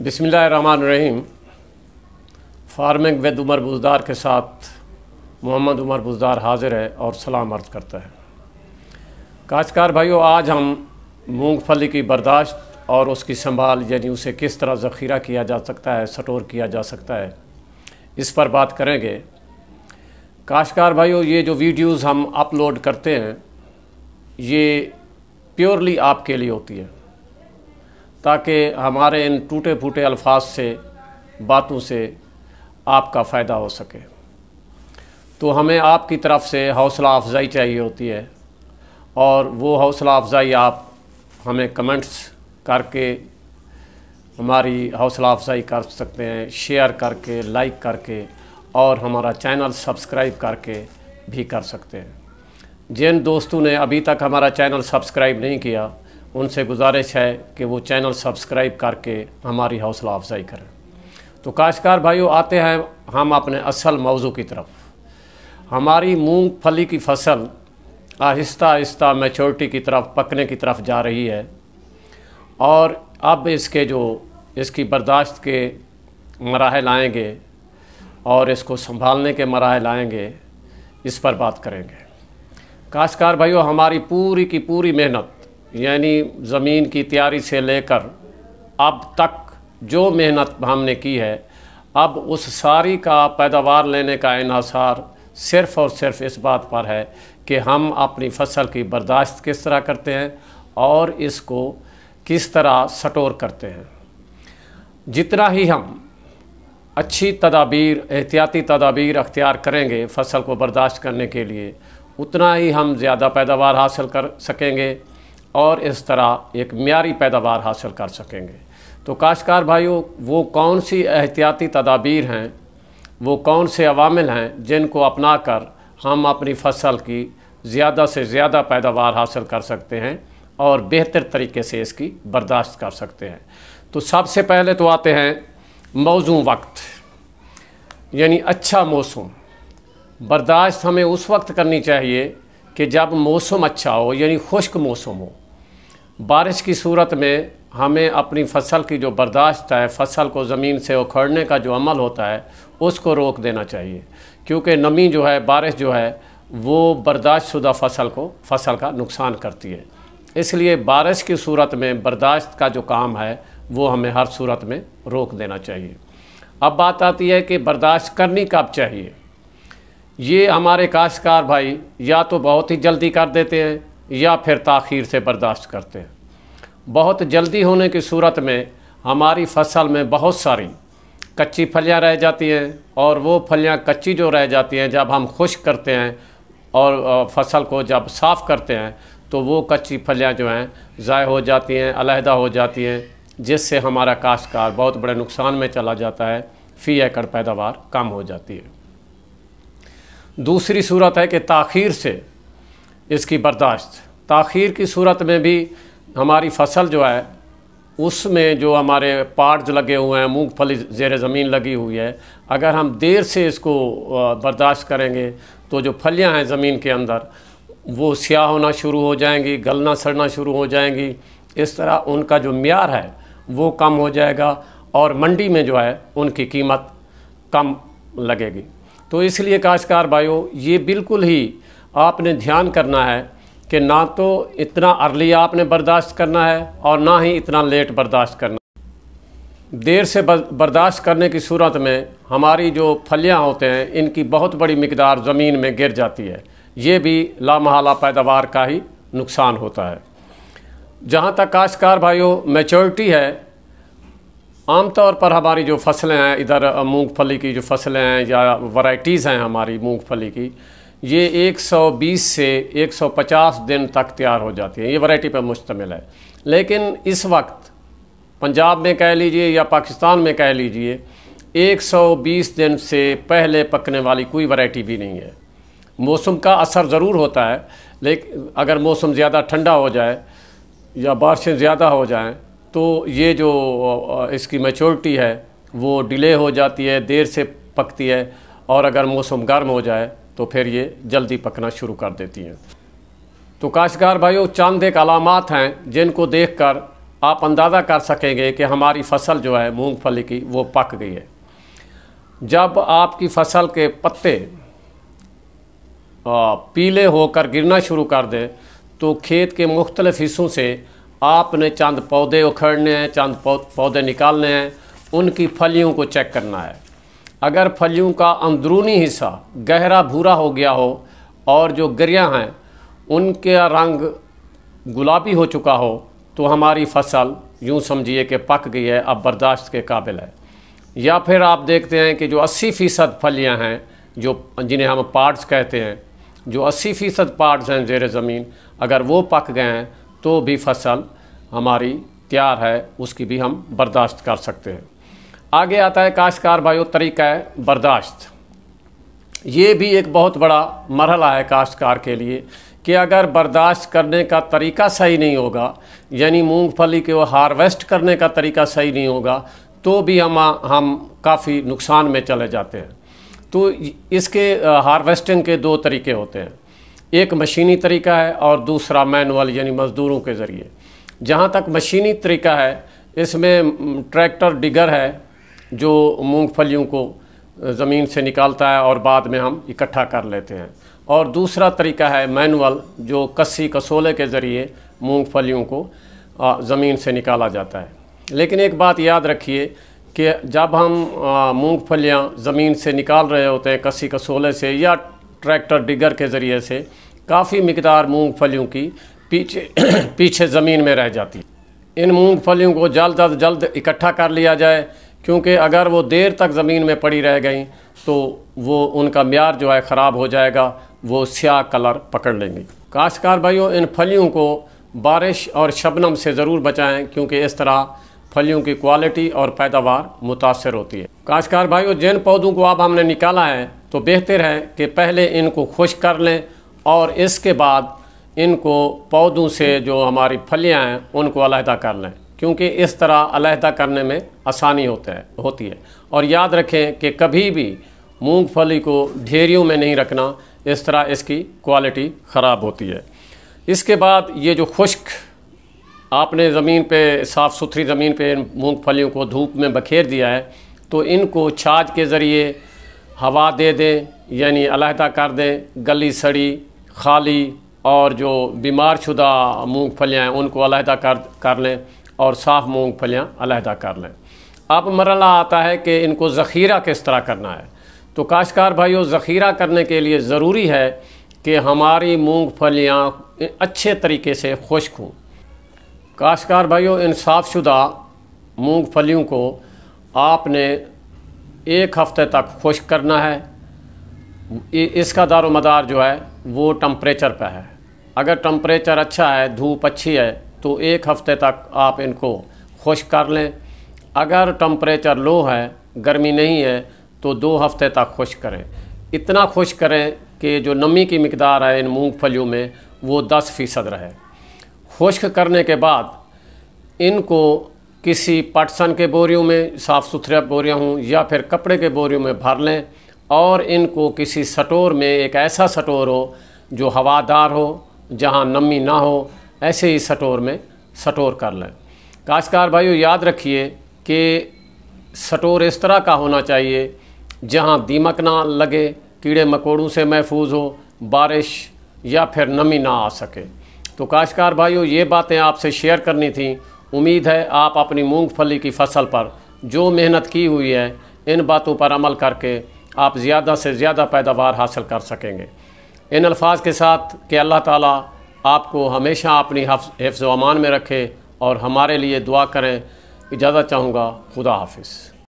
बिस्मिल्लाहिर्रहमानिर्रहीम। Farming with Umar Buzdar के साथ मोहम्मद उमर बुज़दार हाज़िर है और सलाम अर्ज़ करता है। काश्तकार भाइयों, आज हम मूंगफली की बर्दाश्त और उसकी संभाल यानी उसे किस तरह ज़ख़ीरा किया जा सकता है, स्टोर किया जा सकता है, इस पर बात करेंगे। काश्तकार भाइयों, ये जो वीडियोज़ हम अपलोड करते हैं ये प्योरली आपके लिए होती है, ताकि हमारे इन टूटे फूटे अल्फाज से, बातों से आपका फ़ायदा हो सके। तो हमें आपकी तरफ से हौसला अफजाई चाहिए होती है, और वो हौसला अफजाई आप हमें कमेंट्स करके हमारी हौसला अफजाई कर सकते हैं, शेयर करके, लाइक करके, और हमारा चैनल सब्सक्राइब करके भी कर सकते हैं। जिन दोस्तों ने अभी तक हमारा चैनल सब्सक्राइब नहीं किया, उनसे गुजारिश है कि वो चैनल सब्सक्राइब करके हमारी हौसला अफजाई करें। तो काश्तकार भाइयों, आते हैं हम अपने असल मौजू की तरफ। हमारी मूंगफली की फसल आहिस्ता आहिस्ता मैच्योरिटी की तरफ, पकने की तरफ जा रही है, और अब इसकी बर्दाश्त के मराहल आएंगे और इसको संभालने के मराहल आएंगे, इस पर बात करेंगे। काश्तकार भाइयों, हमारी पूरी की पूरी मेहनत यानी ज़मीन की तैयारी से लेकर अब तक जो मेहनत हमने की है, अब उस सारी का पैदावार लेने का इन्हिसार सिर्फ़ और सिर्फ इस बात पर है कि हम अपनी फसल की बर्दाश्त किस तरह करते हैं और इसको किस तरह स्टोर करते हैं। जितना ही हम अच्छी तदाबीर, एहतियाती तदाबीर अख्तियार करेंगे फसल को बर्दाश्त करने के लिए, उतना ही हम ज़्यादा पैदावार हासिल कर सकेंगे और इस तरह एक मियारी पैदावार हासिल कर सकेंगे। तो काश्तकार भाइयों, वो कौन सी एहतियाती तदाबीर हैं, वो कौन से अवामिल हैं जिनको अपना कर हम अपनी फसल की ज़्यादा से ज़्यादा पैदावार हासिल कर सकते हैं और बेहतर तरीके से इसकी बर्दाश्त कर सकते हैं। तो सबसे पहले तो आते हैं मौजू वक्त, यानी अच्छा मौसम। बर्दाश्त हमें उस वक्त करनी चाहिए कि जब मौसम अच्छा हो, यानी खुश्क मौसम हो। बारिश की सूरत में हमें अपनी फसल की जो बर्दाश्त है, फसल को ज़मीन से उखड़ने का जो अमल होता है, उसको रोक देना चाहिए, क्योंकि नमी जो है, बारिश जो है, वो बर्दाश्त शुदा फसल का नुकसान करती है। इसलिए बारिश की सूरत में बर्दाश्त का जो काम है वो हमें हर सूरत में रोक देना चाहिए। अब बात आती है कि बर्दाश्त करनी कब चाहिए। ये हमारे काश्तकार भाई या तो बहुत ही जल्दी कर देते हैं या फिर ताख़ीर से बर्दाश्त करते हैं। बहुत जल्दी होने की सूरत में हमारी फसल में बहुत सारी कच्ची फलियां रह जाती हैं, और वो फलियां कच्ची जो रह जाती हैं, जब हम खुश्क करते हैं और फसल को जब साफ़ करते हैं, तो वो कच्ची फलियां जो हैं ज़ाय हो जाती हैं, अलहदा हो जाती हैं, जिससे हमारा काश्तकार बहुत बड़े नुकसान में चला जाता है। फ़ी एकड़ पैदावार कम हो जाती है। दूसरी सूरत है कि ताख़ीर से इसकी बर्दाश्त। ताख़ीर की सूरत में भी हमारी फसल जो है, उसमें जो हमारे पार्ट्स लगे हुए हैं, मूंगफली ज़ेर ज़मीन लगी हुई है, अगर हम देर से इसको बर्दाश्त करेंगे तो जो फलियां हैं ज़मीन के अंदर, वो स्याह होना शुरू हो जाएंगी, गलना सड़ना शुरू हो जाएंगी। इस तरह उनका जो म्यार है वो कम हो जाएगा और मंडी में जो है उनकी कीमत कम लगेगी। तो इसलिए काश्तकार भाइयों, ये बिल्कुल ही आपने ध्यान करना है कि ना तो इतना अर्ली आपने बर्दाश्त करना है और ना ही इतना लेट बर्दाश्त करना। देर से बर्दाश्त करने की सूरत में हमारी जो फलियां होते हैं, इनकी बहुत बड़ी मिकदार ज़मीन में गिर जाती है। ये भी लामहला पैदावार का ही नुकसान होता है। जहाँ तक काश्तकार भाइयों मैच्योरिटी है, आमतौर पर हमारी जो फसलें हैं, इधर मूंगफली की जो फसलें हैं या वैराइटीज़ हैं हमारी मूंगफली की, ये 120 से 150 दिन तक तैयार हो जाती है। ये वैरायटी पर मुश्तमिल है। लेकिन इस वक्त पंजाब में कह लीजिए या पाकिस्तान में कह लीजिए, 120 दिन से पहले पकने वाली कोई वैरायटी भी नहीं है। मौसम का असर ज़रूर होता है, लेकिन अगर मौसम ज़्यादा ठंडा हो जाए या बारिशें ज़्यादा हो जाएं, तो ये जो इसकी मैच्योरिटी है वो डिले हो जाती है, देर से पकती है, और अगर मौसम गर्म हो जाए तो फिर ये जल्दी पकना शुरू कर देती हैं। तो काश्तकार भाइयों, चंद एक अलामात हैं जिनको देखकर आप अंदाज़ा कर सकेंगे कि हमारी फसल जो है मूंगफली की वो पक गई है। जब आपकी फसल के पत्ते पीले होकर गिरना शुरू कर दें तो खेत के मुख्तलिफ हिस्सों से आपने चंद पौधे उखड़ने हैं, चंद पौधे निकालने हैं, उनकी फलियों को चेक करना है। अगर फलियों का अंदरूनी हिस्सा गहरा भूरा हो गया हो और जो गिरियाँ हैं उनका रंग गुलाबी हो चुका हो तो हमारी फसल यूँ समझिए कि पक गई है, अब बर्दाश्त के काबिल है। या फिर आप देखते हैं कि जो 80% फलियाँ हैं, जो जिन्हें हम पार्ट्स कहते हैं, जो 80% पार्ट्स हैं ज़ेरे ज़मीन, अगर वो पक गए हैं तो भी फसल हमारी तैयार है, उसकी भी हम बर्दाश्त कर सकते हैं। आगे आता है काश्तकार भाइयों तरीका है बर्दाश्त। ये भी एक बहुत बड़ा मरहला है काश्तकार के लिए कि अगर बर्दाश्त करने का तरीका सही नहीं होगा, यानी मूंगफली के वो हार्वेस्ट करने का तरीका सही नहीं होगा, तो भी हम काफ़ी नुकसान में चले जाते हैं। तो इसके हार्वेस्टिंग के दो तरीके होते हैं, एक मशीनी तरीका है और दूसरा मैनुअल यानी मज़दूरों के ज़रिए। जहाँ तक मशीनी तरीका है, इसमें ट्रैक्टर डिगर है जो मूंगफलियों को ज़मीन से निकालता है और बाद में हम इकट्ठा कर लेते हैं, और दूसरा तरीका है मैनुअल जो कस्सी कसोले के ज़रिए मूंगफलियों को ज़मीन से निकाला जाता है। लेकिन एक बात याद रखिए कि जब हम मूंगफलियाँ ज़मीन से निकाल रहे होते हैं कस्सी कसोले से या ट्रैक्टर डिगर के ज़रिए से, काफ़ी मिकदार मूंगफलियों की पीछे ज़मीन में रह जाती है। इन मूंगफलियों को जल्द अज जल्द इकट्ठा कर लिया जाए, क्योंकि अगर वो देर तक ज़मीन में पड़ी रह गई तो वो उनका म्यार जो है ख़राब हो जाएगा, वो स्याह कलर पकड़ लेंगी। काश्तकार भाइयों, इन फलियों को बारिश और शबनम से ज़रूर बचाएं, क्योंकि इस तरह फलियों की क्वालिटी और पैदावार मुतासर होती है। काश्तकार भाइयों, जिन पौधों को अब हमने निकाला है तो बेहतर है कि पहले इनको खुश्क कर लें और इसके बाद इनको पौधों से जो हमारी फलियाँ हैं उनको अलहदा कर लें, क्योंकि इस तरह अलहदा करने में आसानी होती है। और याद रखें कि कभी भी मूंगफली को ढेरियों में नहीं रखना, इस तरह इसकी क्वालिटी ख़राब होती है। इसके बाद ये जो खुश्क आपने ज़मीन पे, साफ़ सुथरी ज़मीन पे मूंगफलियों को धूप में बखेर दिया है, तो इनको छाछ के ज़रिए हवा दे दें, यानी अलहदा कर दें। गली सड़ी, खाली और जो बीमार शुदा मूंगफलियाँ हैं उनको अलहदा कर लें और साफ़ मूंगफलियाँ अलहदा कर लें। अब मरहला आता है कि इनको ज़ख़ीरा किस तरह करना है। तो काश्तकार भाइयों, ज़ख़ीरा करने के लिए ज़रूरी है कि हमारी मूंगफलियाँ अच्छे तरीके से खुश्क हों। काश्तकार भाइयों, इन साफ़शुदा मूंगफलियों को आपने 1 हफ़्ते तक खुश्क करना है। इसका दारोमदार जो है वो टम्परेचर पर है। अगर टम्परेचर अच्छा है, धूप अच्छी है, तो 1 हफ़्ते तक आप इनको खुश्क कर लें। अगर टम्परेचर लो है, गर्मी नहीं है, तो 2 हफ़्ते तक खुश्क करें। इतना खुश्क करें कि जो नमी की मिकदार है इन मूंगफलियों में वो 10% रहे। खुश्क करने के बाद इनको किसी पटसन के बोरियों में, साफ़ सुथरे बोरियाँ हों या फिर कपड़े के बोरियों में भर लें और इनको किसी स्टोर में, एक ऐसा स्टोर हो जो हवादार हो, जहाँ नमी ना हो, ऐसे ही स्टोर में स्टोर कर लें। काश्तकार भाइयों, याद रखिए कि स्टोर इस तरह का होना चाहिए जहाँ दीमक ना लगे, कीड़े मकोड़ों से महफूज हो, बारिश या फिर नमी ना आ सके। तो काश्तकार भाइयों, ये बातें आपसे शेयर करनी थी। उम्मीद है आप अपनी मूंगफली की फसल पर जो मेहनत की हुई है, इन बातों पर अमल करके आप ज़्यादा से ज़्यादा पैदावार हासिल कर सकेंगे। इन अल्फाज के साथ कि अल्लाह ताला आपको हमेशा अपनी हिफ्ज़ व अमान में रखे और हमारे लिए दुआ करें। इजाज़त चाहूँगा। खुदा हाफिज़।